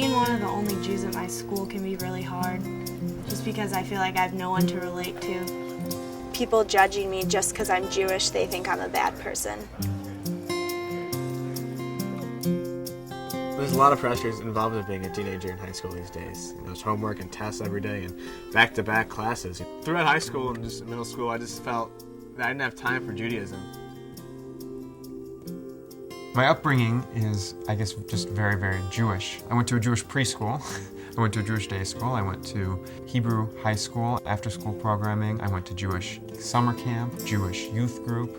Being one of the only Jews at my school can be really hard, just because I feel like I have no one to relate to. People judging me just because I'm Jewish, they think I'm a bad person. There's a lot of pressures involved in being a teenager in high school these days. There's homework and tests every day and back-to-back classes. Throughout high school and just middle school, I just felt that I didn't have time for Judaism. My upbringing is, I guess, just very, very Jewish. I went to a Jewish preschool. I went to a Jewish day school. I went to Hebrew high school, after-school programming. I went to Jewish summer camp, Jewish youth group.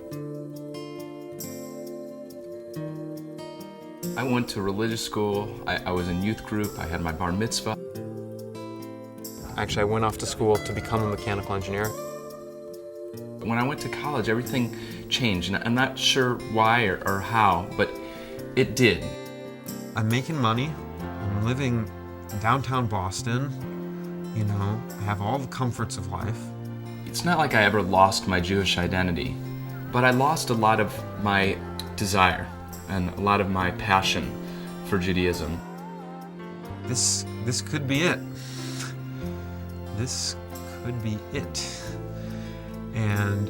I went to religious school. I was in youth group. I had my bar mitzvah. Actually, I went off to school to become a mechanical engineer. When I went to college, everything changed, and I'm not sure why or how, but it did. I'm making money. I'm living in downtown Boston. You know, I have all the comforts of life. It's not like I ever lost my Jewish identity, but I lost a lot of my desire and a lot of my passion for Judaism. This could be it. This could be it. And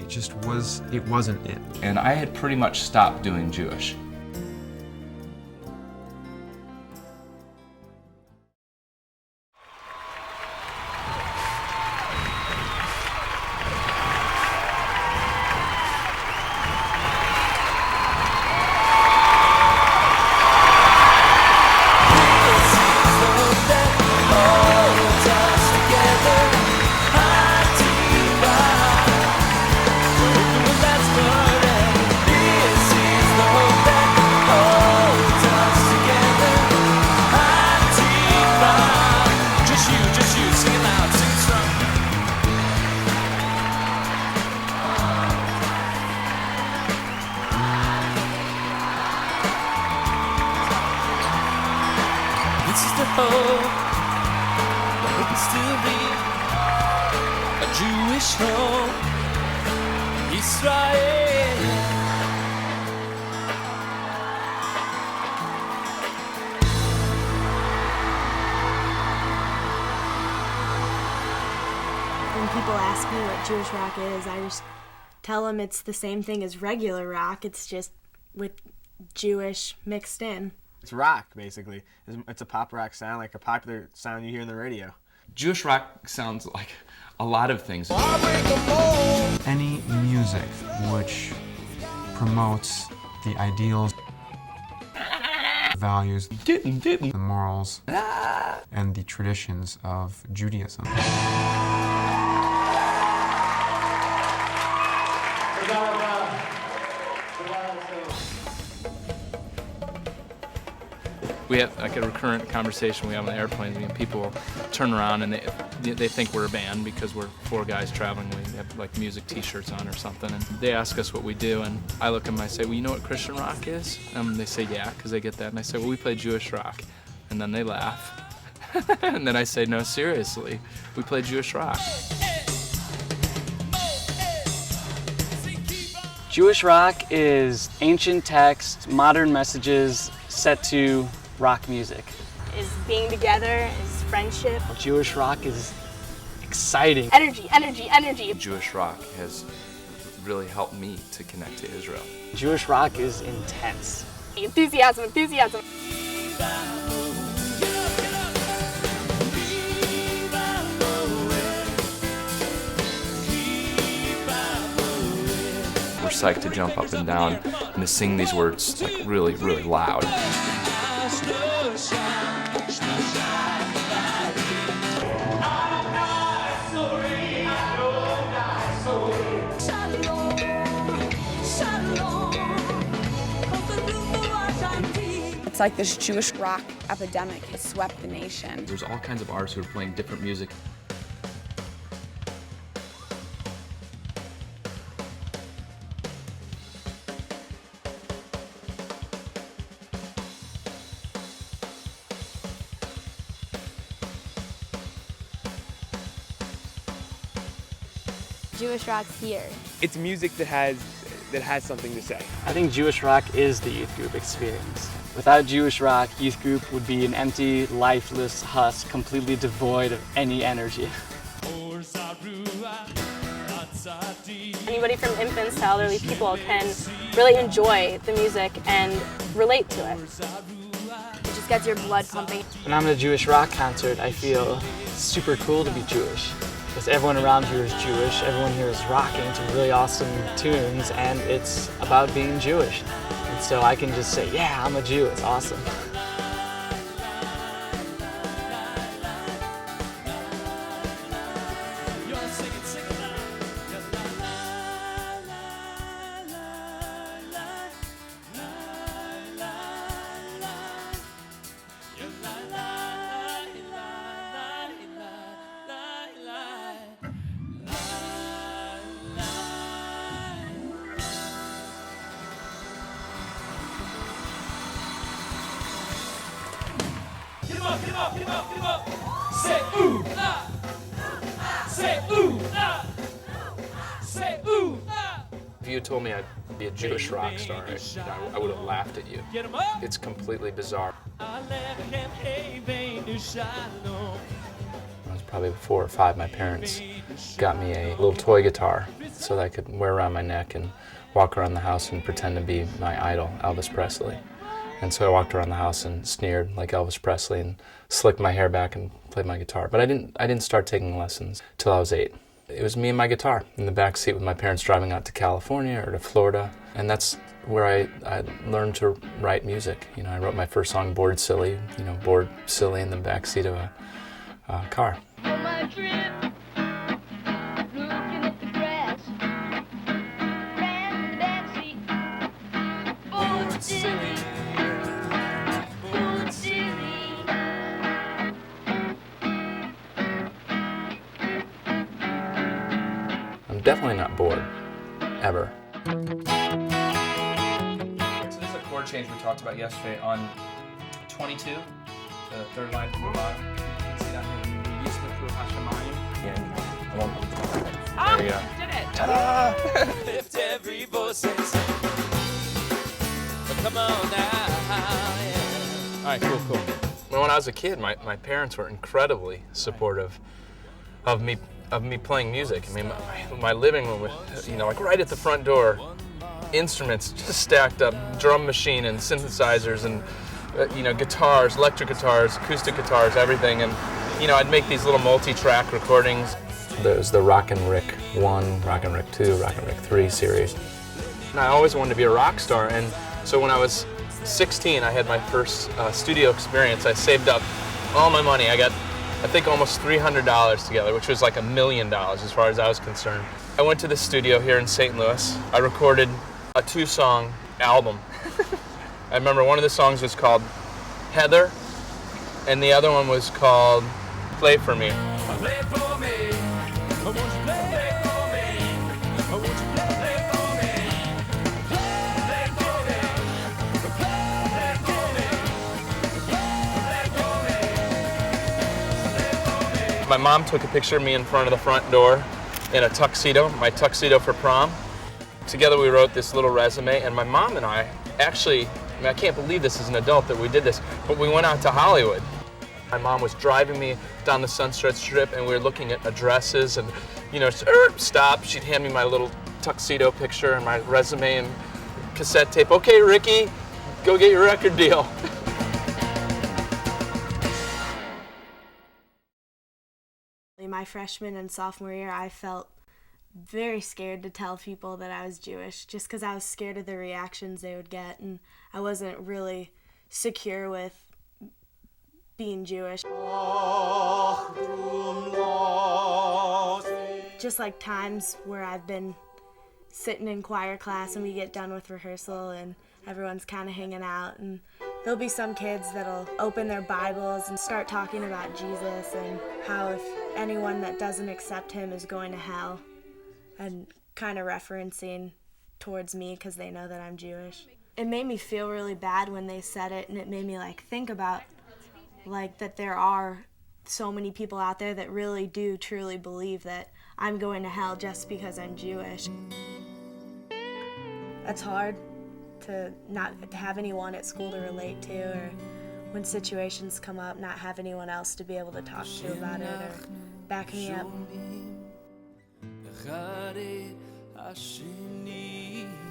it wasn't it. And I had pretty much stopped doing Jewish. It can still be a Jewish home, Israel. When people ask me what Jewish rock is, I just tell them it's the same thing as regular rock. It's just with Jewish mixed in. It's rock, basically. It's a pop rock sound, like a popular sound you hear on the radio. Jewish rock sounds like a lot of things. Any music which promotes the ideals, values, the morals, and the traditions of Judaism. We have like a recurrent conversation we have on the airplanes. People will turn around and they think we're a band because we're four guys traveling. We have like music T-shirts on or something, and they ask us what we do, and I look at them and I say, "Well, you know what Christian rock is?" They say, "Yeah," because they get that, and I say, "Well, we play Jewish rock," and then they laugh, and then I say, "No, seriously, we play Jewish rock." Jewish rock is ancient text, modern messages set to rock music. Is being together, is friendship. Jewish rock is exciting. Energy, energy, energy. Jewish rock has really helped me to connect to Israel. Jewish rock is intense. Enthusiasm, enthusiasm. We're psyched to jump up and down and to sing these words like really, really loud. It's like this Jewish rock epidemic has swept the nation. There's all kinds of artists who are playing different music. Jewish rock's here. It's music that has that has something to say. I think Jewish rock is the youth group experience. Without Jewish rock, youth group would be an empty, lifeless husk, completely devoid of any energy. Anybody from infants to elderly people can really enjoy the music and relate to it. It just gets your blood pumping. When I'm at a Jewish rock concert, I feel super cool to be Jewish. Because everyone around here is Jewish, everyone here is rocking to really awesome tunes, and it's about being Jewish. And so I can just say, yeah, I'm a Jew, it's awesome. Get him up. Say ooh, ah. Say ooh, ah. Say ooh, ah. If you told me I'd be a Jewish rock star, I would have laughed at you. It's completely bizarre. I was probably 4 or 5. My parents got me a little toy guitar so that I could wear around my neck and walk around the house and pretend to be my idol, Elvis Presley. And so I walked around the house and sneered like Elvis Presley and slicked my hair back and played my guitar. But I didn't start taking lessons till I was 8. It was me and my guitar in the back seat with my parents driving out to California or to Florida. And that's where I learned to write music. You know, I wrote my first song, Bored Silly, bored silly in the back seat of a car. I'm definitely not bored, ever. So this is a chord change we talked about yesterday on 22, the third line from the bottom. See that? Yismikru Hashemayim. There we go. Did it! Ta-da! Lift every voice and sing. But come on now, yeah. All right, cool. Well, when I was a kid, my parents were incredibly supportive of me playing music. I mean, my living room was, like right at the front door, instruments just stacked up, drum machine and synthesizers and, guitars, electric guitars, acoustic guitars, everything. And, I'd make these little multi-track recordings. There's the Rock and Rick 1, Rock and Rick 2, Rock and Rick 3 series. And I always wanted to be a rock star. And so when I was 16, I had my first studio experience. I saved up all my money. I got, I think, almost $300 together, which was like $1 million as far as I was concerned. I went to the studio here in St. Louis. I recorded a 2-song album. I remember one of the songs was called Heather, and the other one was called Play For Me. Play for me. Won't you play for me? Won't you play for me? Play for me. Play for me. My mom took a picture of me in front of the front door in a tuxedo, my tuxedo for prom. Together we wrote this little resume, and my mom and I actually, I can't believe this as an adult that we did this, but we went out to Hollywood. My mom was driving me down the Sunset Strip, and we were looking at addresses, and stop. She'd hand me my little tuxedo picture and my resume and cassette tape. Okay, Ricky, go get your record deal. My freshman and sophomore year, I felt very scared to tell people that I was Jewish, just because I was scared of the reactions they would get, and I wasn't really secure with being Jewish. Just like times where I've been sitting in choir class and we get done with rehearsal and everyone's kind of hanging out, and there'll be some kids that'll open their Bibles and start talking about Jesus and how if anyone that doesn't accept him is going to hell, and kind of referencing towards me because they know that I'm Jewish. It made me feel really bad when they said it, and it made me think about that there are so many people out there that really do truly believe that I'm going to hell just because I'm Jewish. That's hard to not have anyone at school to relate to, or when situations come up, not have anyone else to be able to talk to about it or back me up.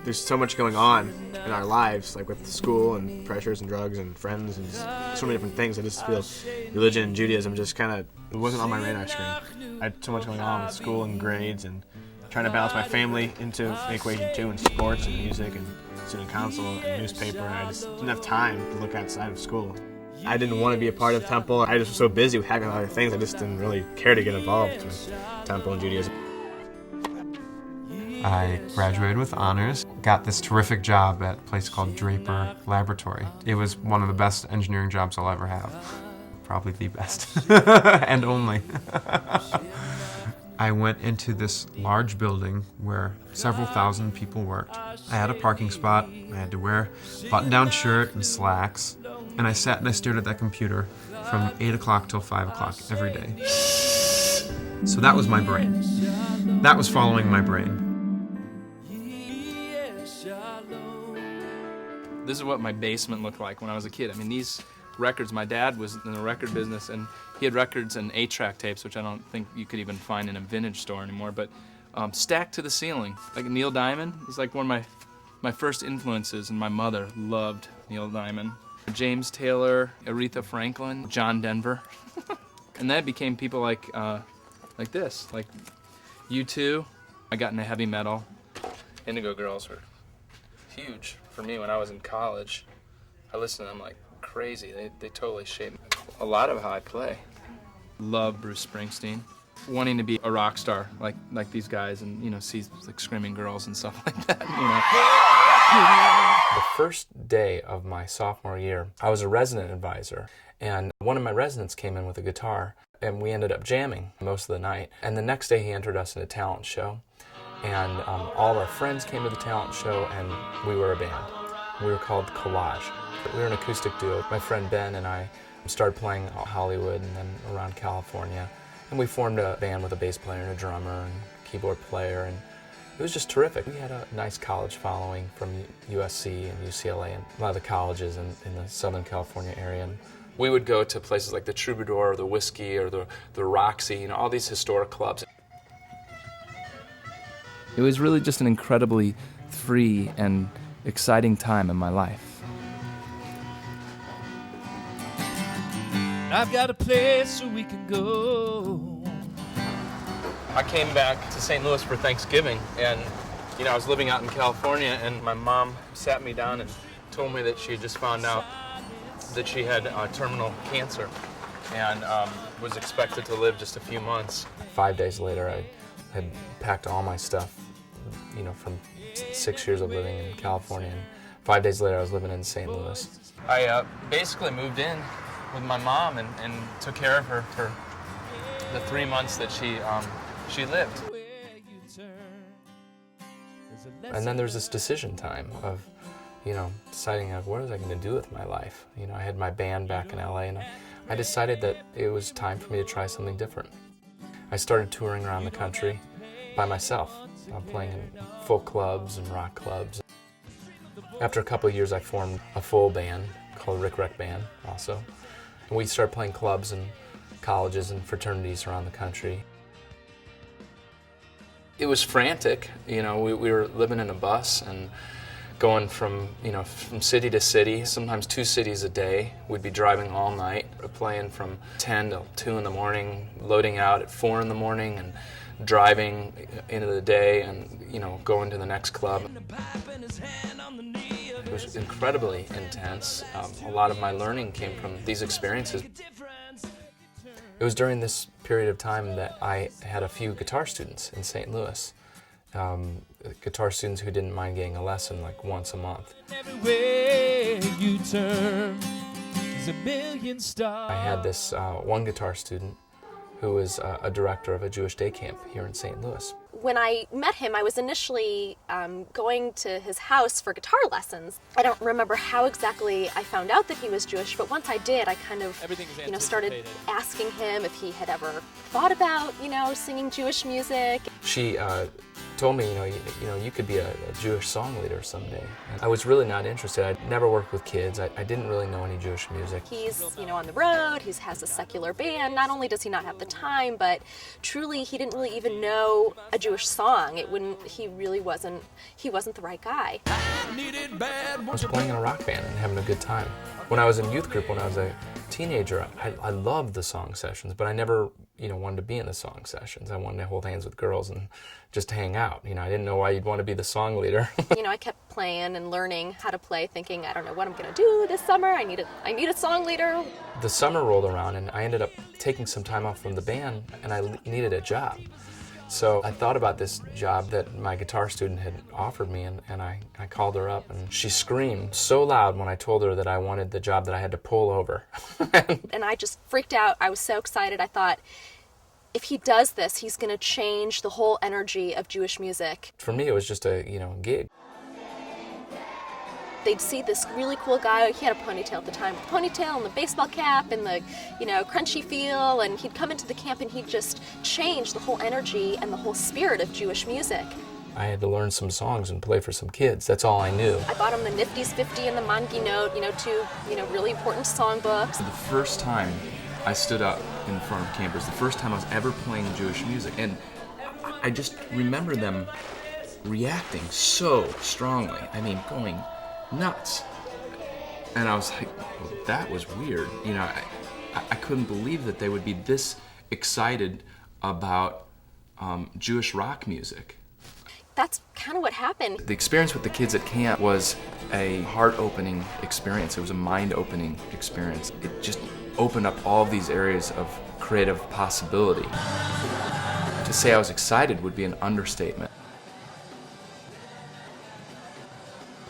There's so much going on in our lives, like with school and pressures and drugs and friends and so many different things. I just feel religion and Judaism just kind of, it wasn't on my radar screen. I had so much going on with school and grades and trying to balance my family into the equation too, and sports and music and student council and newspaper, and I just didn't have time to look outside of school. I didn't want to be a part of Temple. I just was so busy with having other things, I just didn't really care to get involved with Temple and Judaism. I graduated with honors, got this terrific job at a place called Draper Laboratory. It was one of the best engineering jobs I'll ever have. Probably the best, and only. I went into this large building where several thousand people worked. I had a parking spot, I had to wear a button-down shirt and slacks, and I sat and I stared at that computer from 8 o'clock till 5 o'clock every day. So that was my brain. That was following my brain. This is what my basement looked like when I was a kid. I mean, these records, my dad was in the record business, and he had records and 8-track tapes, which I don't think you could even find in a vintage store anymore, but stacked to the ceiling. Like Neil Diamond is like one of my first influences, and my mother loved Neil Diamond. James Taylor, Aretha Franklin, John Denver. And then it became people like this, like U2. I got into heavy metal. Indigo Girls were huge for me when I was in college. I listened to them like crazy. They totally shaped a lot of how I play. Love Bruce Springsteen. Wanting to be a rock star like these guys, and see like screaming girls and stuff like that. The first day of my sophomore year, I was a resident advisor, and one of my residents came in with a guitar, and we ended up jamming most of the night. And the next day he entered us in a talent show, and all of our friends came to the talent show, and we were a band. We were called Collage. We were an acoustic duo. My friend Ben and I started playing Hollywood and then around California, and we formed a band with a bass player and a drummer and keyboard player, and it was just terrific. We had a nice college following from USC and UCLA and a lot of the colleges in the Southern California area. And we would go to places like the Troubadour or the Whiskey or the Roxy, all these historic clubs. It was really just an incredibly free and exciting time in my life. I've got a place where we can go. I came back to St. Louis for Thanksgiving, and I was living out in California, and my mom sat me down and told me that she had just found out that she had terminal cancer and was expected to live just a few months. 5 days later, I had packed all my stuff, from 6 years of living in California, and 5 days later I was living in St. Louis. I basically moved in with my mom and took care of her for the 3 months that she lived. And then there's this decision time of, deciding what was I going to do with my life. I had my band back in LA, and I decided that it was time for me to try something different. I started touring around the country by myself, playing in folk clubs and rock clubs. After a couple of years, I formed a full band called RickRecht band also. And we started playing clubs and colleges and fraternities around the country. It was frantic. We were living in a bus and going from city to city, sometimes 2 cities a day. We'd be driving all night, playing from 10 till 2 in the morning, loading out at 4 in the morning and driving into the day and, going to the next club. It was incredibly intense. A lot of my learning came from these experiences. It was during this period of time that I had a few guitar students in St. Louis. Guitar students who didn't mind getting a lesson like once a month. Everywhere you turn, there's a million stars. I had this one guitar student who was a director of a Jewish day camp here in St. Louis. When I met him, I was initially going to his house for guitar lessons. I don't remember how exactly I found out that he was Jewish, but once I did, I kind of, started asking him if he had ever thought about, singing Jewish music. She told me, you could be a Jewish song leader someday. And I was really not interested. I'd never worked with kids. I didn't really know any Jewish music. He's, on the road, he has a secular band. Not only does he not have the time, but truly he didn't really even know a Jewish song. He wasn't the right guy. I was playing in a rock band and having a good time. When I was in youth group, when I was a teenager, I loved the song sessions, but I never, wanted to be in the song sessions. I wanted to hold hands with girls and just hang out. I didn't know why you'd want to be the song leader. I kept playing and learning how to play, thinking, I don't know what I'm going to do this summer. I need a song leader. The summer rolled around, and I ended up taking some time off from the band, and I needed a job. So I thought about this job that my guitar student had offered me, and I called her up, and she screamed so loud when I told her that I wanted the job that I had to pull over. And I just freaked out. I was so excited. I thought, if he does this, he's going to change the whole energy of Jewish music. For me, it was just a gig. They'd see this really cool guy. He had a ponytail at the time, with a ponytail and the baseball cap and the, crunchy feel. And he'd come into the camp and he'd just change the whole energy and the whole spirit of Jewish music. I had to learn some songs and play for some kids. That's all I knew. I bought him the Nifty's 50 and the Mangi Note, two, really important songbooks. The first time I stood up in front of campers, the first time I was ever playing Jewish music, and I just remember them reacting so strongly. Going nuts. And I was like, well, that was weird. I couldn't believe that they would be this excited about Jewish rock music. That's kind of what happened. The experience with the kids at camp was a heart-opening experience. It was a mind-opening experience. It just opened up all these areas of creative possibility. To say I was excited would be an understatement.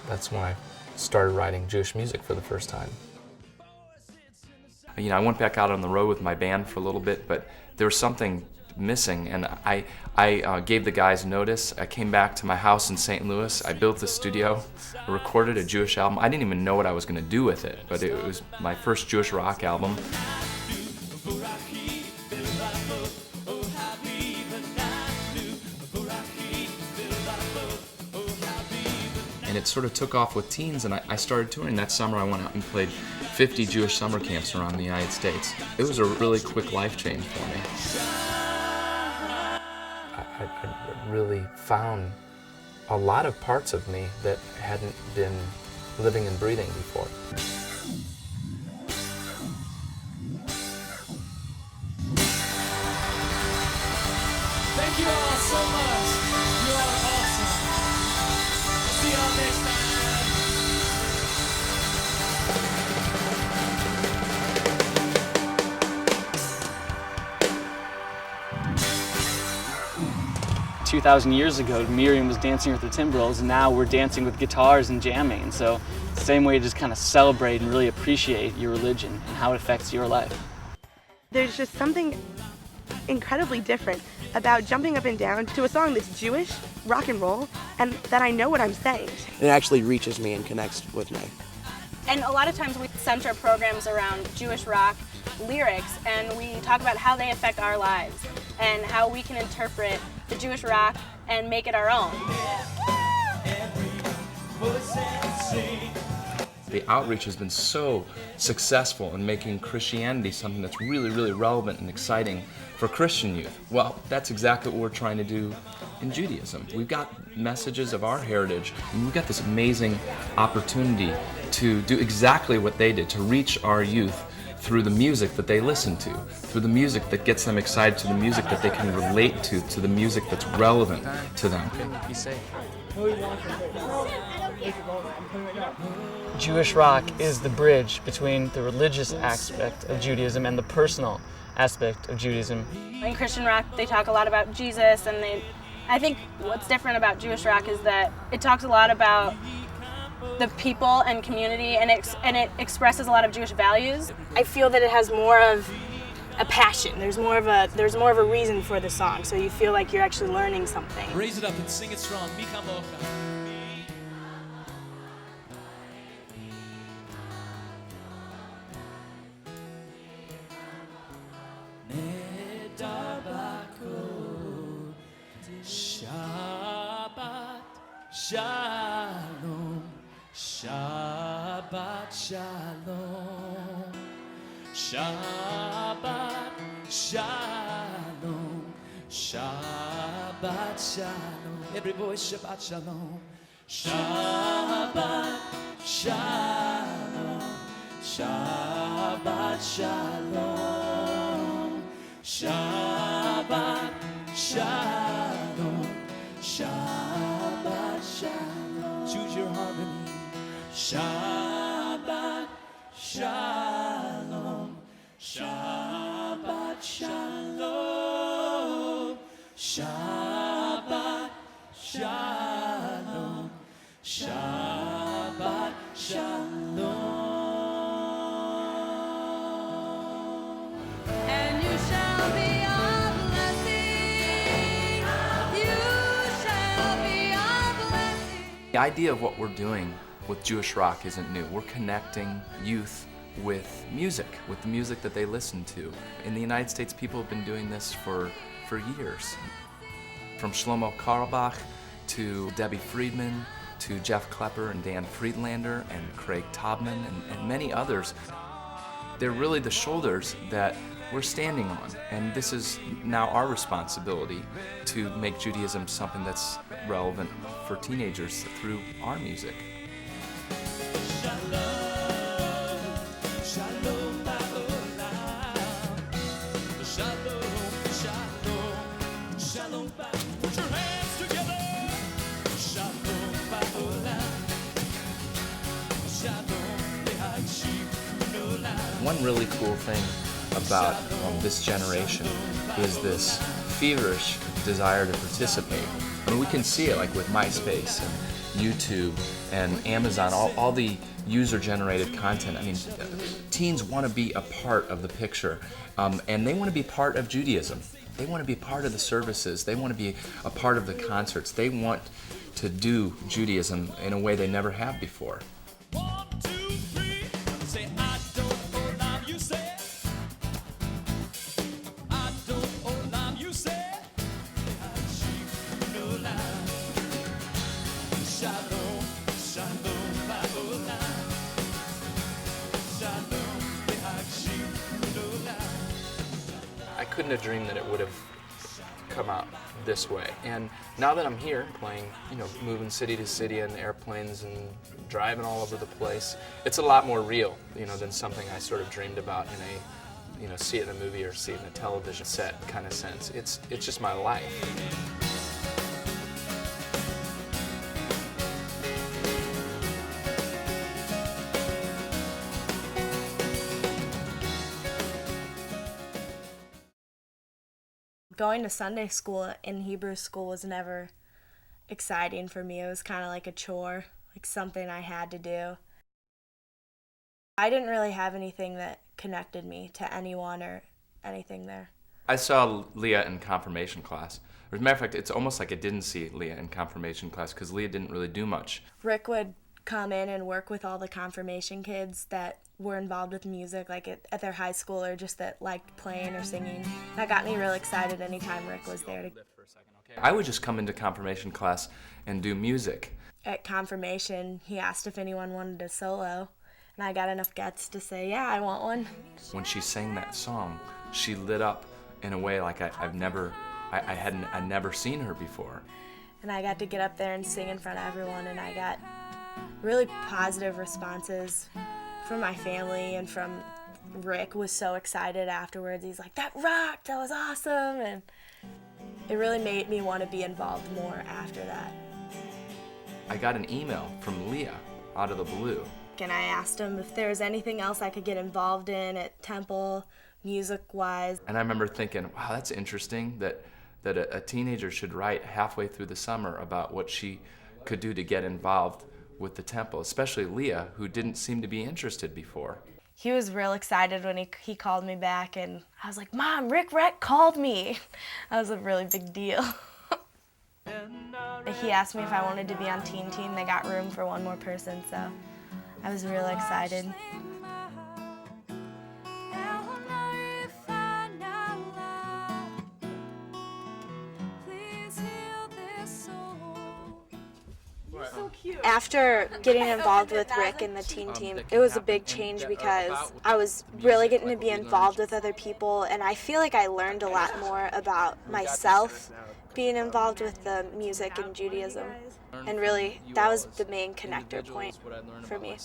That's when I started writing Jewish music for the first time. I went back out on the road with my band for a little bit, but there was something missing, and I gave the guys notice. I came back to my house in St. Louis. I built a studio, I recorded a Jewish album. I didn't even know what I was going to do with it, but it was my first Jewish rock album. And it sort of took off with teens, and I started touring. That summer I went out and played 50 Jewish summer camps around the United States. It was a really quick life change for me. I really found a lot of parts of me that hadn't been living and breathing before. Thank you all so much. You all are awesome. See y'all next time. 2,000 years ago, Miriam was dancing with the timbrels, and now we're dancing with guitars and jamming. And so, same way to just kind of celebrate and really appreciate your religion and how it affects your life. There's just something incredibly different about jumping up and down to a song that's Jewish, rock and roll, and that I know what I'm saying. It actually reaches me and connects with me. And a lot of times we center programs around Jewish rock lyrics, and we talk about how they affect our lives and how we can interpret the Jewish rock and make it our own. The outreach has been so successful in making Christianity something that's really, really relevant and exciting for Christian youth. Well, that's exactly what we're trying to do in Judaism. We've got messages of our heritage, and we've got this amazing opportunity to do exactly what they did, to reach our youth through the music that they listen to, through the music that gets them excited, to the music that they can relate to the music that's relevant to them. Be safe. Jewish rock is the bridge between the religious aspect of Judaism and the personal aspect of Judaism. In Christian rock, they talk a lot about Jesus, and I think what's different about Jewish rock is that it talks a lot about the people and community, and it expresses a lot of Jewish values. I feel that it has more of a passion. There's more of a reason for the song, so you feel like you're actually learning something. Raise it up and sing it strong. Mi chamocha. Shine. Shalom, Shabbat Shalom, Shabbat Shalom, Shabbat Shalom. Every voice, Shabbat Shalom, Shabbat Shalom, Shabbat Shalom, Shabbat Shalom, Shabbat Shalom. Choose your harmony. Shabbat Shalom, Shabbat Shalom, Shabbat Shalom, Shabbat Shalom. And you shall be a blessing. You shall be a blessing. The idea of what we're doing with Jewish rock isn't new. We're connecting youth with music, with the music that they listen to. In the United States, people have been doing this for years. From Shlomo Carlebach to Debbie Friedman to Jeff Klepper and Dan Friedlander and Craig Taubman and many others. They're really the shoulders that we're standing on, and this is now our responsibility to make Judaism something that's relevant for teenagers through our music. One really cool thing about this generation is this feverish desire to participate. I mean, we can see it like with MySpace and YouTube and Amazon, all the user-generated content. I mean, teens want to be a part of the picture, and they want to be part of Judaism. They want to be part of the services. They want to be a part of the concerts. They want to do Judaism in a way they never have before. I couldn't have dreamed that it would have come out this way. And now that I'm here playing, moving city to city in airplanes and driving all over the place, it's a lot more real, than something I sort of dreamed about in a, see it in a movie or see it in a television set kind of sense. It's just my life. Going to Sunday school in Hebrew school was never exciting for me. It was kind of like a chore, like something I had to do. I didn't really have anything that connected me to anyone or anything there. I saw Leah in confirmation class. As a matter of fact, it's almost like I didn't see Leah in confirmation class because Leah didn't really do much. Rick would come in and work with all the confirmation kids that were involved with music, like at their high school, or just that liked playing or singing. That got me really excited anytime Rick was there. I would just come into confirmation class and do music. At confirmation, he asked if anyone wanted a solo, and I got enough guts to say, yeah, I want one. When she sang that song, she lit up in a way like I'd never seen her before. And I got to get up there and sing in front of everyone, and I got really positive responses from my family, and from Rick was so excited afterwards. He's like, that rocked, that was awesome. And it really made me want to be involved more after that. I got an email from Leah out of the blue. And I asked him if there was anything else I could get involved in at Temple, music-wise. And I remember thinking, wow, that's interesting that a teenager should write halfway through the summer about what she could do to get involved with the Temple, especially Leah, who didn't seem to be interested before. He was real excited when he called me back, and I was like, Mom, RickRecht called me. That was a really big deal. He asked me if I wanted to be on Teen Team. They got room for one more person, so I was really excited. After getting involved with Rick and the teen team, it was a big change because I was really getting to be involved with other people, and I feel like I learned a lot more about myself being involved with the music and Judaism. And really, that was the main connector point for me.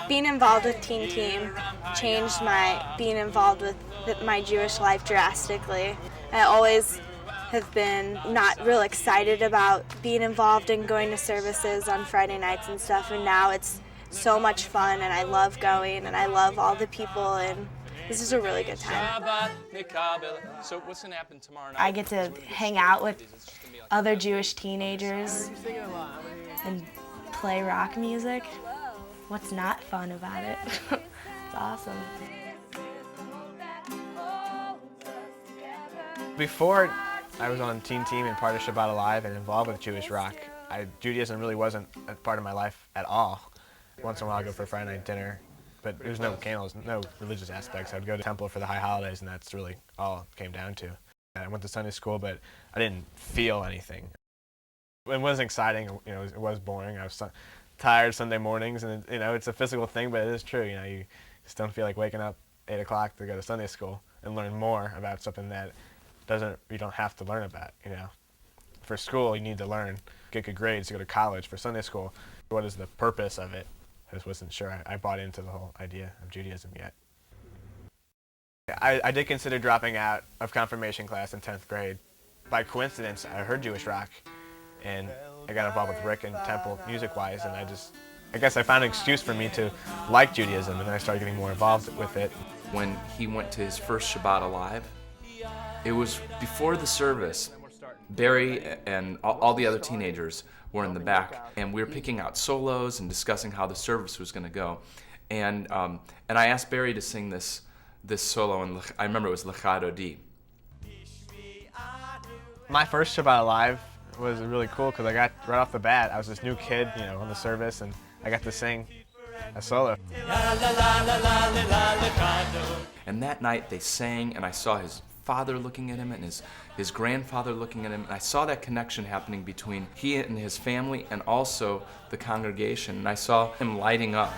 Being involved with Teen Team changed my being involved with my Jewish life drastically. I always have been not real excited about being involved and going to services on Friday nights and stuff, and now it's so much fun, and I love going, and I love all the people, and this is a really good time. So what's going to happen tomorrow night? I get to hang out with other Jewish teenagers and play rock music. What's not fun about it? It's awesome. Before I was on Teen Team and part of Shabbat Alive and involved with Jewish rock, Judaism really wasn't a part of my life at all. Once in a while I'd go for a Friday night dinner, but there was no candles, no religious aspects. I'd go to temple for the high holidays, and that's really all it came down to. I went to Sunday school, but I didn't feel anything. It wasn't exciting, it was boring. I was tired Sunday mornings, and it's a physical thing, but it is true. You just don't feel like waking up 8 o'clock to go to Sunday school and learn more about something that you don't have to learn about. For school, you need to learn, get good grades to go to college. For Sunday school, what is the purpose of it? I just wasn't sure I bought into the whole idea of Judaism yet. I did consider dropping out of confirmation class in 10th grade. By coincidence, I heard Jewish rock, and I got involved with Rick and Temple music-wise, and I guess I found an excuse for me to like Judaism, and then I started getting more involved with it. When he went to his first Shabbat Alive, it was before the service. Barry and all the other teenagers were in the back, and we were picking out solos and discussing how the service was going to go. And I asked Barry to sing this solo, and I remember it was L'cha Dodi. My first Shabbat Alive was really cool because I got right off the bat, I was this new kid, on the service, and I got to sing a solo. And that night they sang, and I saw his father looking at him and his grandfather looking at him, and I saw that connection happening between he and his family and also the congregation, and I saw him lighting up.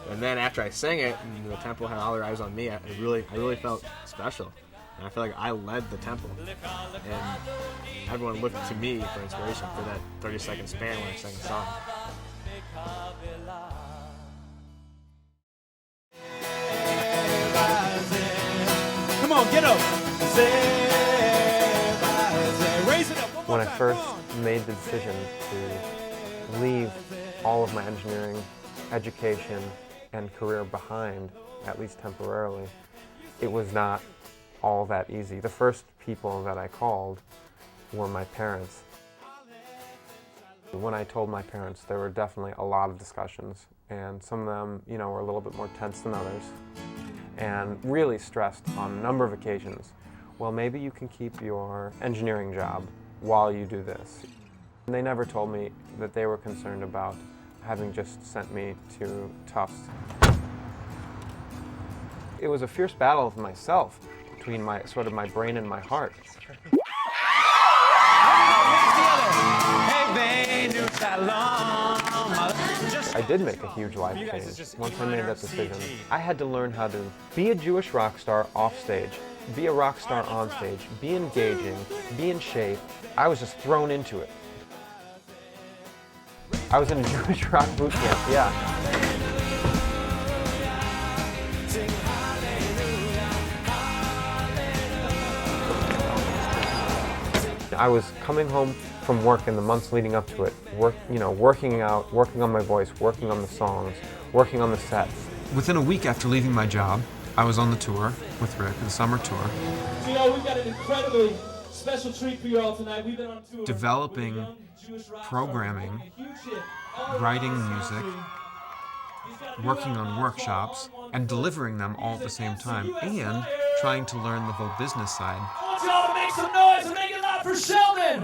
And then after I sang it, and the temple had all their eyes on me, I really felt special. And I feel like I led the temple, and everyone looked to me for inspiration for that 30-second span when I sang a song. Come on, get up. Raise it up. When I first made the decision to leave all of my engineering education and career behind, at least temporarily, it was not all that easy. The first people that I called were my parents. When I told my parents, there were definitely a lot of discussions, and some of them, were a little bit more tense than others, and really stressed on a number of occasions, well, maybe you can keep your engineering job while you do this. And they never told me that they were concerned about having just sent me to Tufts. It was a fierce battle with myself, between my brain and my heart. I did make a huge life change once I made that decision. I had to learn how to be a Jewish rock star off stage, be a rock star on stage, be engaging, be in shape. I was just thrown into it. I was in a Jewish rock boot camp, yeah. I was coming home from work in the months leading up to it, working out, working on my voice, working on the songs, working on the sets. Within a week after leaving my job, I was on the tour with Rick, the summer tour. So, we've got an incredibly special treat for you all tonight. We've been on tour. Developing programming, writing music, working on workshops, and delivering them all at the same time, and trying to learn the whole business side. I want you all to make some noise and make it loud for Sheldon!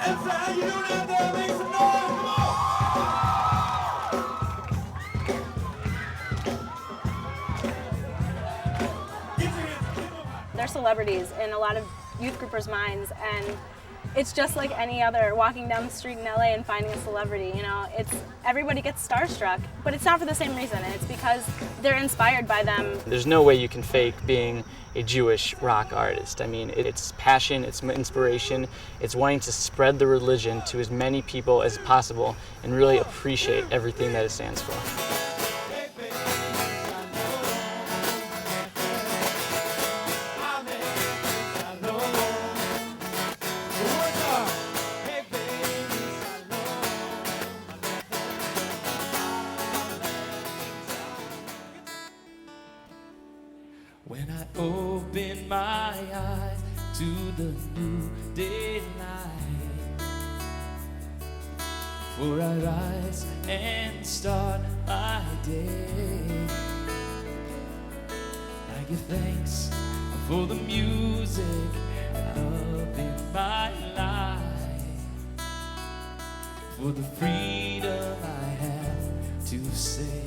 And so how you doing out there? Make some noise, come on! They're celebrities in a lot of youth groupers' minds, and it's just like any other walking down the street in LA and finding a celebrity, you know. Everybody gets starstruck, but it's not for the same reason. It's because they're inspired by them. There's no way you can fake being a Jewish rock artist. I mean, it's passion, it's inspiration, it's wanting to spread the religion to as many people as possible and really appreciate everything that it stands for. When I open my eyes to the new daylight, for I rise and start my day, I give thanks for the music and love in my life, for the freedom I have to say.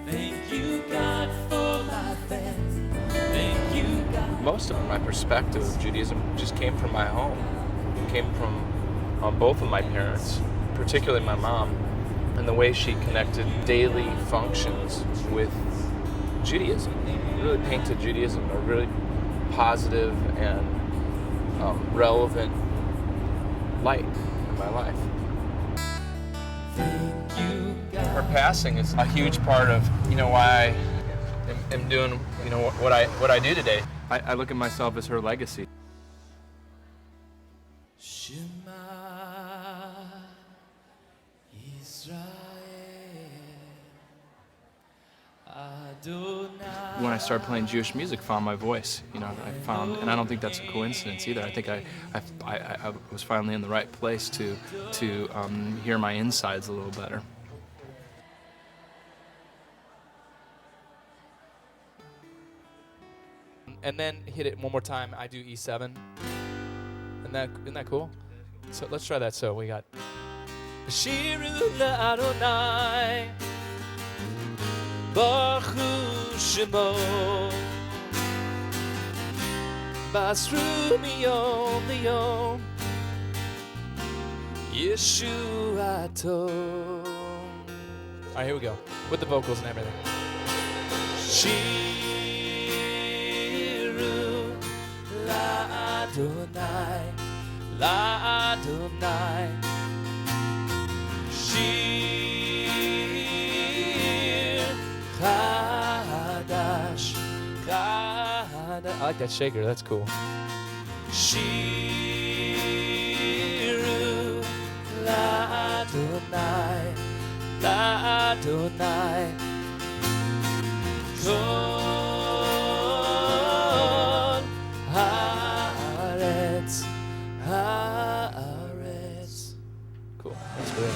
Thank you, God, for my family. Thank you, God. Most of my perspective of Judaism just came from my home. It came from both of my parents, particularly my mom, and the way she connected daily functions with Judaism. It really painted Judaism a really positive and relevant light in my life. Her passing is a huge part of, why I am doing, what I do today. I look at myself as her legacy. Shema Israel Adonai. When I started playing Jewish music, found my voice. I found, and I don't think that's a coincidence either. I think I was finally in the right place to hear my insides a little better. And then hit it one more time. I do E7. Isn't that cool? So let's try that. So we got Shiru Adonai Baruch Shemo Basru Miyom Liyom Yeshuato. All right, here we go with the vocals and everything. Adonai, La Adonai, Shir Chadash, Chadash. I like that shaker, that's cool. Shiru La Adonai, La Adonai, Cool. That's great.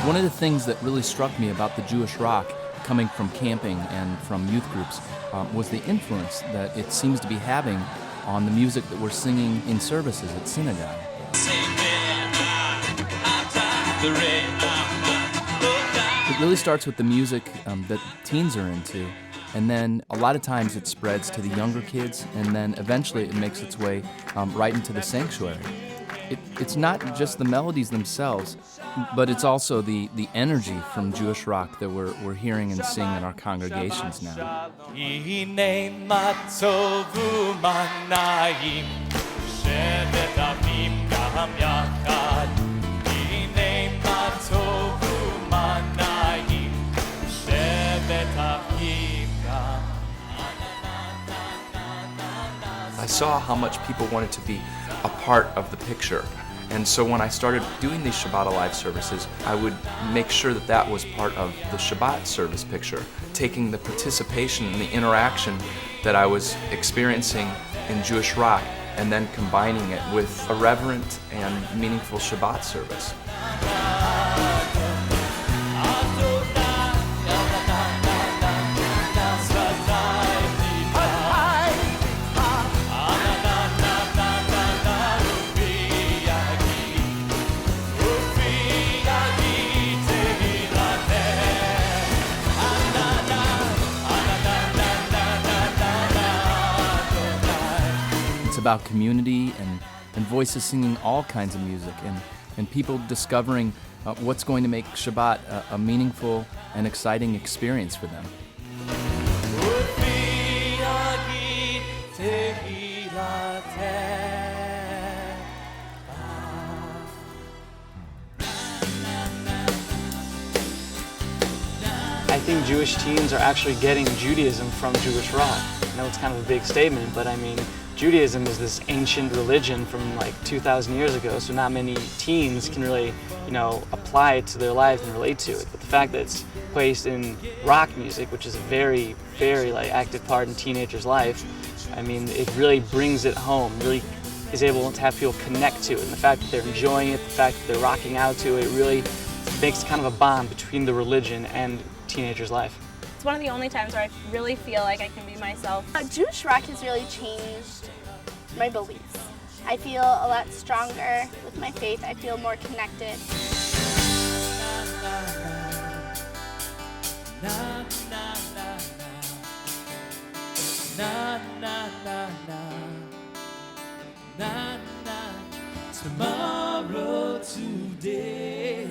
One of the things that really struck me about the Jewish rock coming from camping and from youth groups was the influence that it seems to be having on the music that we're singing in services at synagogue. It really starts with the music that teens are into, and then a lot of times it spreads to the younger kids, and then eventually it makes its way right into the sanctuary. It's not just the melodies themselves, but it's also the energy from Jewish rock that we're hearing and seeing in our congregations now. I saw how much people wanted to be a part of the picture. And so when I started doing these Shabbat Alive services, I would make sure that that was part of the Shabbat service picture, taking the participation and the interaction that I was experiencing in Jewish rock and then combining it with a reverent and meaningful Shabbat service. about community and voices singing all kinds of music and people discovering what's going to make Shabbat a meaningful and exciting experience for them. I think Jewish teens are actually getting Judaism from Jewish rock. I know it's kind of a big statement, but I mean, Judaism is this ancient religion from like 2,000 years ago, so not many teens can really, apply it to their lives and relate to it. But the fact that it's placed in rock music, which is a very, very active part in teenagers' life, I mean, it really brings it home, really is able to have people connect to it. And the fact that they're enjoying it, the fact that they're rocking out to it, really makes kind of a bond between the religion and teenager's life. It's one of the only times where I really feel like I can be myself. Jewish rock has really changed my beliefs. I feel a lot stronger with my faith. I feel more connected. Tomorrow, today.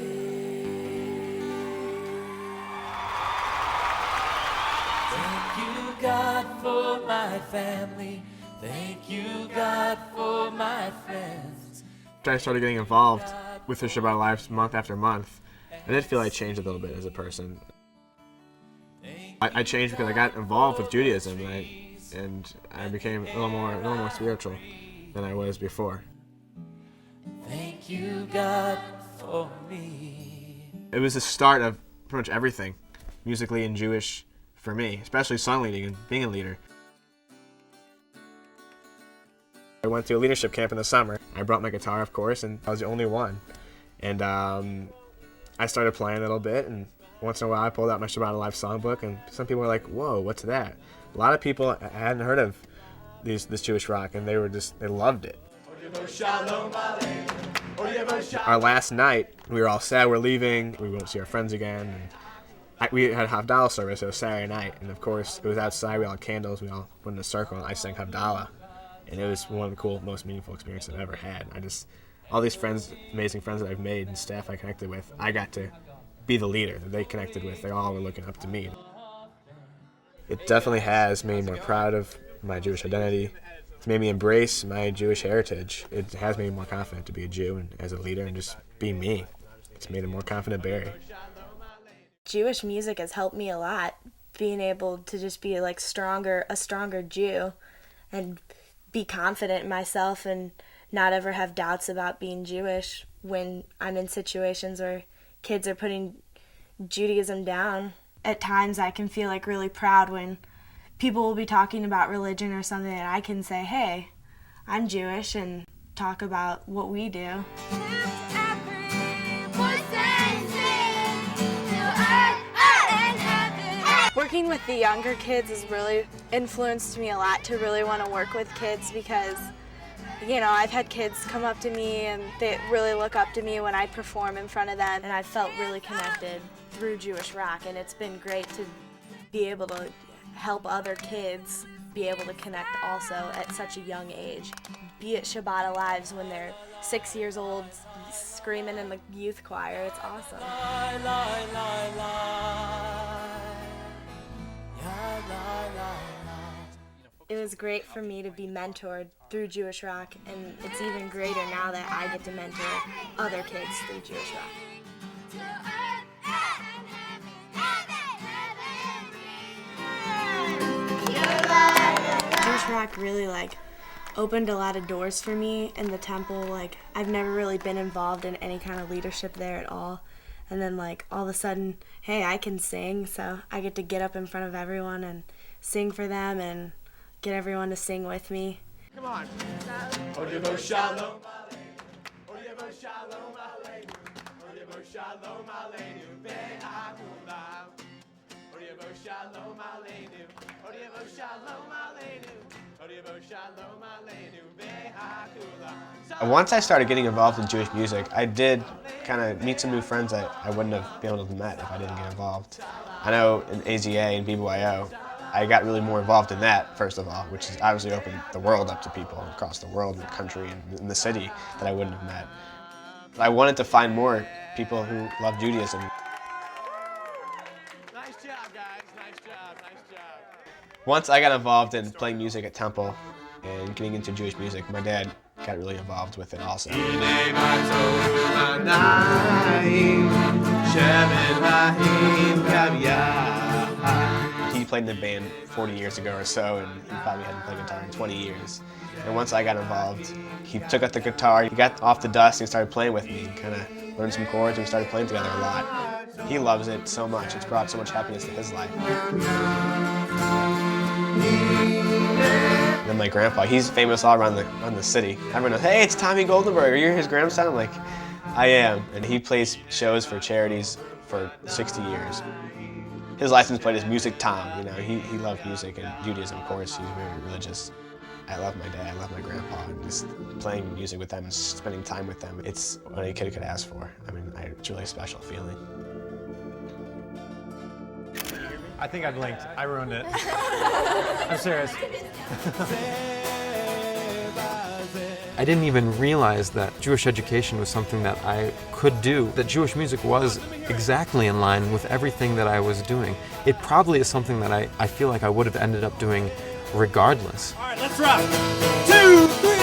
Thank you, God, for my family. Thank you, God, for my friends. I started getting involved with the Shabbat Lives month after month. I did feel I changed a little bit as a person. I changed because I got involved with Judaism, and I became a little more spiritual than I was before. Thank you, God, for me. It was the start of pretty much everything, musically and Jewish, for me, especially song leading and being a leader. I went to a leadership camp in the summer. I brought my guitar, of course, and I was the only one. And I started playing a little bit, and once in a while I pulled out my Shabbat Alive songbook, and some people were like, whoa, what's that? A lot of people hadn't heard of this Jewish rock, and they loved it. Our last night, we were all sad we're leaving, we won't see our friends again. And we had a Havdalah service, it was Saturday night, and of course, it was outside, we all had candles, we all went in a circle, and I sang Havdalah. And it was one of the cool, most meaningful experiences I've ever had. All these friends, amazing friends that I've made and staff I connected with, I got to be the leader that they connected with. They all were looking up to me. It definitely has made me more proud of my Jewish identity. It's made me embrace my Jewish heritage. It has made me more confident to be a Jew and as a leader and just be me. It's made a more confident Barry. Jewish music has helped me a lot, being able to just be a stronger Jew and be confident in myself and not ever have doubts about being Jewish when I'm in situations where kids are putting Judaism down. At times I can feel really proud when people will be talking about religion or something and I can say, hey, I'm Jewish, and talk about what we do. Working with the younger kids has really influenced me a lot to really want to work with kids because, I've had kids come up to me and they really look up to me when I perform in front of them. And I felt really connected through Jewish rock, and it's been great to be able to help other kids be able to connect also at such a young age. Be at Shabbat Alives when they're 6 years old, screaming in the youth choir. It's awesome. It was great for me to be mentored through Jewish rock, and it's even greater now that I get to mentor other kids through Jewish rock. Jewish rock really opened a lot of doors for me in the temple. I've never really been involved in any kind of leadership there at all. And then all of a sudden, hey, I can sing, so I get to get up in front of everyone and sing for them and get everyone to sing with me. Come on. Once I started getting involved in Jewish music, I did kind of meet some new friends that I wouldn't have been able to have met if I didn't get involved. I know in AZA and BBYO, I got really more involved in that, first of all, which has obviously opened the world up to people across the world and the country and in the city that I wouldn't have met. But I wanted to find more people who love Judaism. Nice job, guys. Nice job. Nice job. Once I got involved in playing music at Temple and getting into Jewish music, my dad got really involved with it also. He played in the band 40 years ago or so, and he probably hadn't played guitar in 20 years. And once I got involved, he took up the guitar, he got off the dust and started playing with me, and kind of learned some chords and we started playing together a lot. He loves it so much, it's brought so much happiness to his life. And then my grandpa, he's famous all around the city. Everyone knows, hey, it's Tommy Goldenberg, you're his grandson? I'm like, I am. And he plays shows for charities for 60 years. His license plate is Music Tom, you know, he loved music and Judaism, of course, he's very religious. I love my dad, I love my grandpa, and just playing music with them and spending time with them, it's what any kid could ask for. I mean, it's really a special feeling. I think I blinked. I ruined it. I'm serious. I didn't even realize that Jewish education was something that I could do, that Jewish music was exactly in line with everything that I was doing. It probably is something that I feel like I would have ended up doing regardless. All right, let's rock. 2, 3,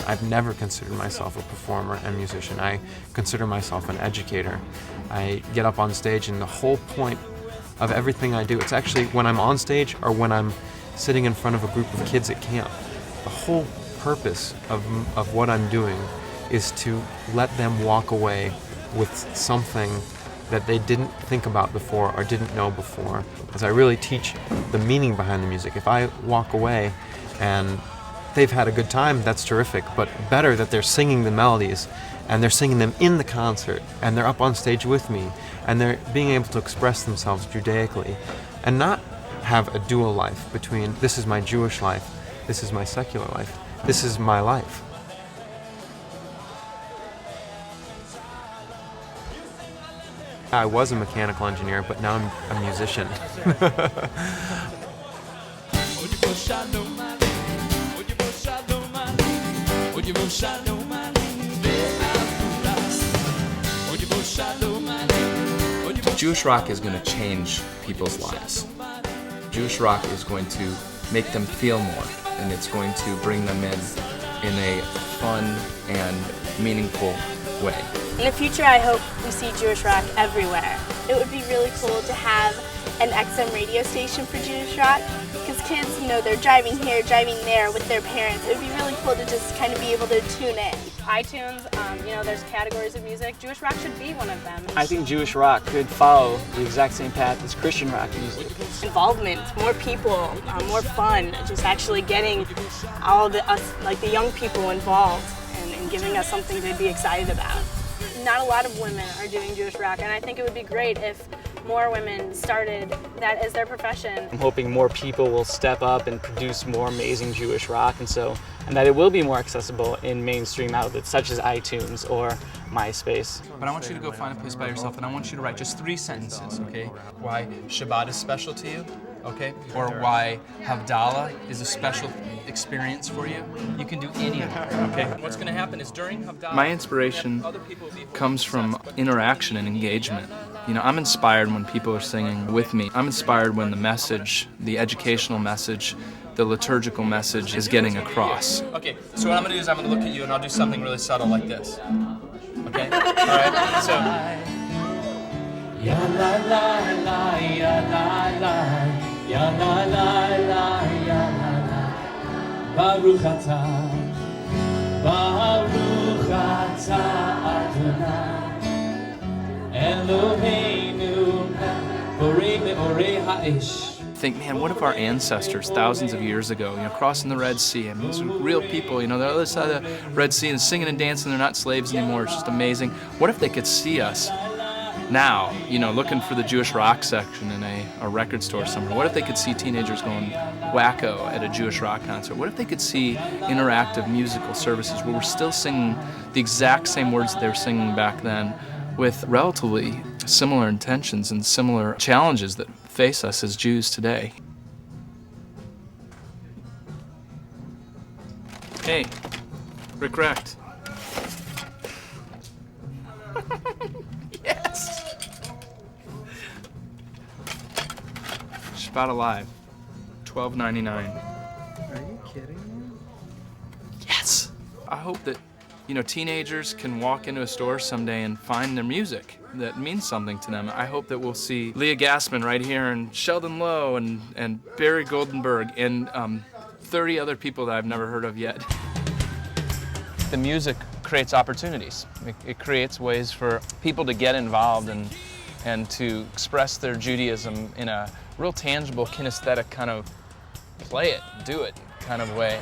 4. I've never considered myself a performer and musician. I consider myself an educator. I get up on stage and the whole point of everything I do, it's actually when I'm on stage or when I'm sitting in front of a group of kids at camp. The whole purpose of what I'm doing is to let them walk away with something that they didn't think about before or didn't know before. As I really teach the meaning behind the music. If I walk away and they've had a good time, that's terrific, but better that they're singing the melodies and they're singing them in the concert and they're up on stage with me and they're being able to express themselves Judaically and not have a dual life between this is my Jewish life, this is my secular life, this is my life. I was a mechanical engineer, but now I'm a musician. Jewish rock is going to change people's lives. Jewish rock is going to make them feel more, and it's going to bring them in a fun and meaningful way. In the future, I hope we see Jewish rock everywhere. It would be really cool to have an XM radio station for Jewish rock, because kids, you know, they're driving here, driving there with their parents. It would be really cool to just kind of be able to tune in. iTunes, you know, there's categories of music. Jewish rock should be one of them. I think Jewish rock could follow the exact same path as Christian rock music. Involvement, more people, more fun, just actually getting all the young people involved and giving us something to be excited about. Not a lot of women are doing Jewish rock, and I think it would be great if more women started that as their profession. I'm hoping more people will step up and produce more amazing Jewish rock, and that it will be more accessible in mainstream outlets such as iTunes or MySpace. But I want you to go find a place by yourself, and I want you to write just 3 sentences, okay? Why Shabbat is special to you, okay? Or why Havdalah is a special experience for you. You can do any of them, okay? What's going to happen is during Havdalah... My inspiration comes from interaction and engagement. You know, I'm inspired when people are singing with me. I'm inspired when the message, the educational message, the liturgical message is getting across. Okay, so what I'm going to do is I'm going to look at you and I'll do something really subtle like this. Okay? All right? So... Ya la la la, ya la la, ya la la la, ya la la. Baruch atah, Baruch atah Adonai, Eloheinu, Borei me'orei ha'esh. Think, man, what if our ancestors thousands of years ago, you know, crossing the Red Sea, I mean, these are real people, you know, they're on the other side of the Red Sea and singing and dancing, they're not slaves anymore, it's just amazing. What if they could see us now, you know, looking for the Jewish rock section in a record store somewhere. What if they could see teenagers going wacko at a Jewish rock concert? What if they could see interactive musical services where we're still singing the exact same words that they were singing back then with relatively similar intentions and similar challenges that face us as Jews today? Hey, RickRecht. Yes! Shabbat Alive, $12.99. Are you kidding me? Yes! I hope that, you know, teenagers can walk into a store someday and find their music that means something to them. I hope that we'll see Leah Gassman right here, and Sheldon Lowe, and Barry Goldenberg, and 30 other people that I've never heard of yet. The music creates opportunities. It creates ways for people to get involved and to express their Judaism in a real tangible, kinesthetic kind of play it, do it kind of way.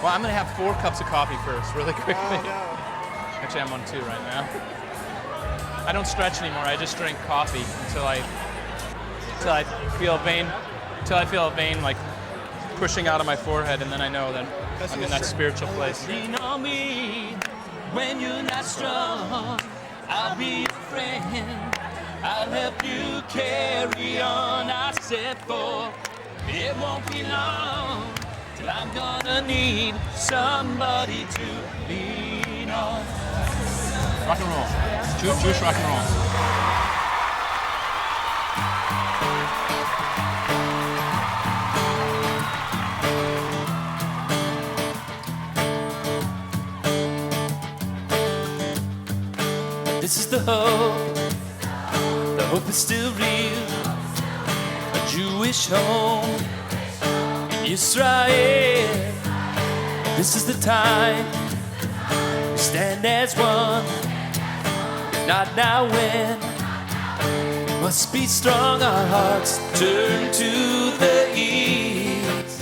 Well, I'm gonna have 4 cups of coffee first, really quickly. Oh, no. Actually, I'm on 2 right now. I don't stretch anymore. I just drink coffee until I feel a vein like pushing out of my forehead, and then I know that I'm in that spiritual place. Lean on me when you're not strong. I'll be your friend. I'll help you carry on. I said for it won't be long till I'm gonna need somebody to lean on. Rock and roll. Jewish rock and roll. This is the hope is still real. A Jewish home in Israel. This is the time we stand as one. If not now, when? We must be strong, our hearts turn to the east.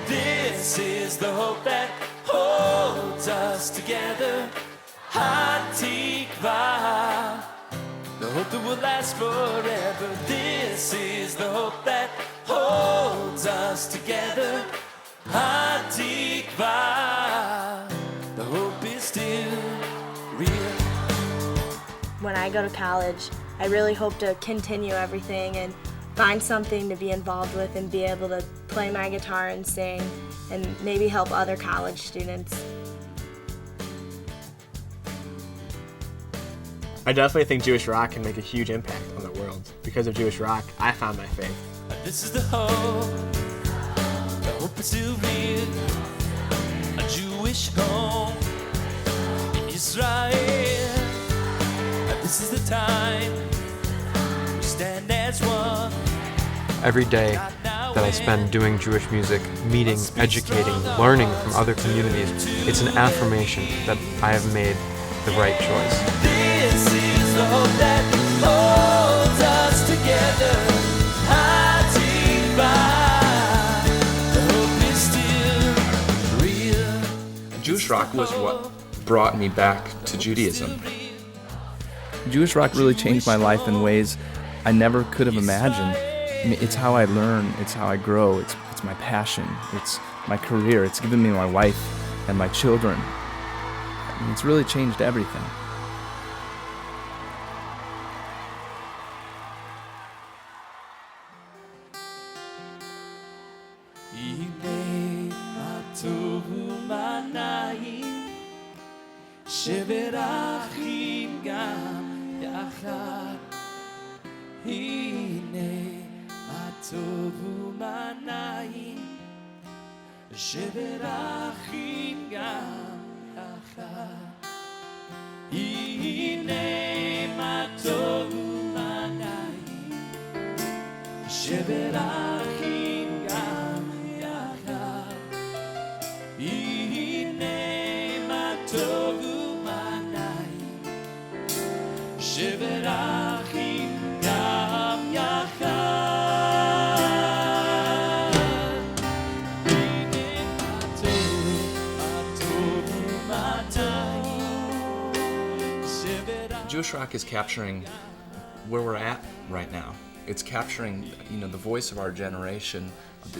This is the hope that holds us together. Hatikva, the hope that will last forever. This is the hope that holds us together. Hatikva, the hope is still real. When I go to college, I really hope to continue everything and find something to be involved with and be able to play my guitar and sing and maybe help other college students. I definitely think Jewish rock can make a huge impact on the world. Because of Jewish rock, I found my faith. This is the hope is still real. A Jewish home in Israel. This is the time we stand as one. Every day that I spend doing Jewish music, meeting, educating, learning from other communities, it's an affirmation that I have made the right choice. This is the hope that holds us together. The hope is still real. Jewish rock was what brought me back to Judaism. Jewish rock really changed my life in ways I never could have imagined. I mean, it's how I learn, it's how I grow, it's my passion, it's my career, it's given me my wife and my children. I mean, it's really changed everything. Jewish rock is capturing where we're at right now. It's capturing, the voice of our generation,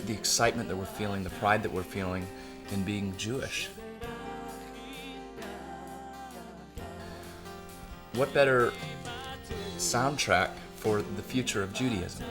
the excitement that we're feeling, the pride that we're feeling in being Jewish. What better soundtrack for the future of Judaism?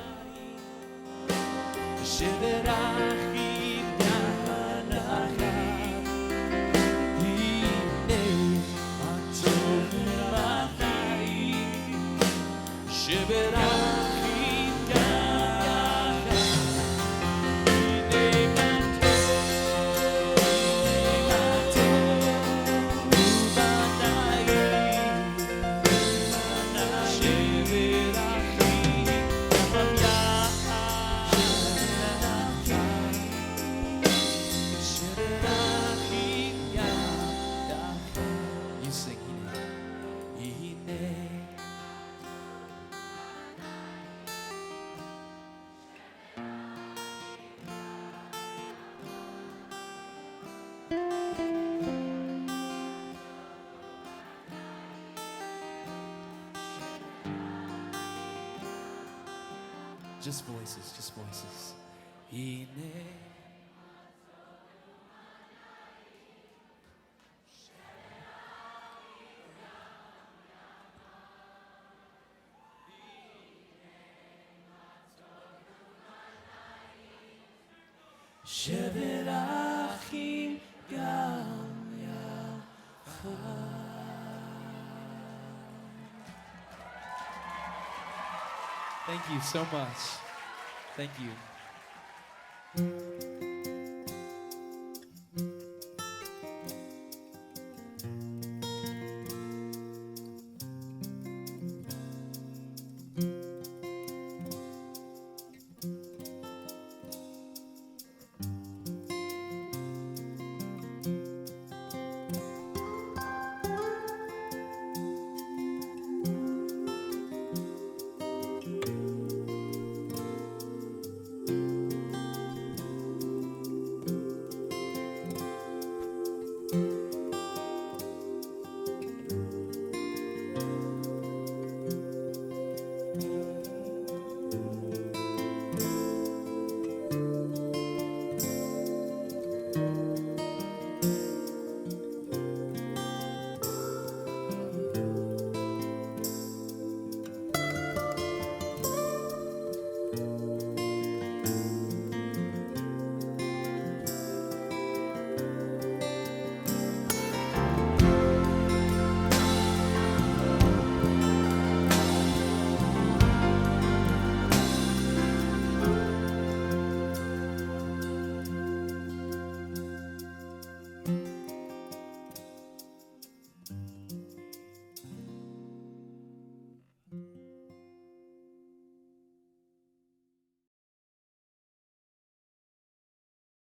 Just voices, just voices. Hine. שבת אחים גם יחד. Thank you so much. Thank you.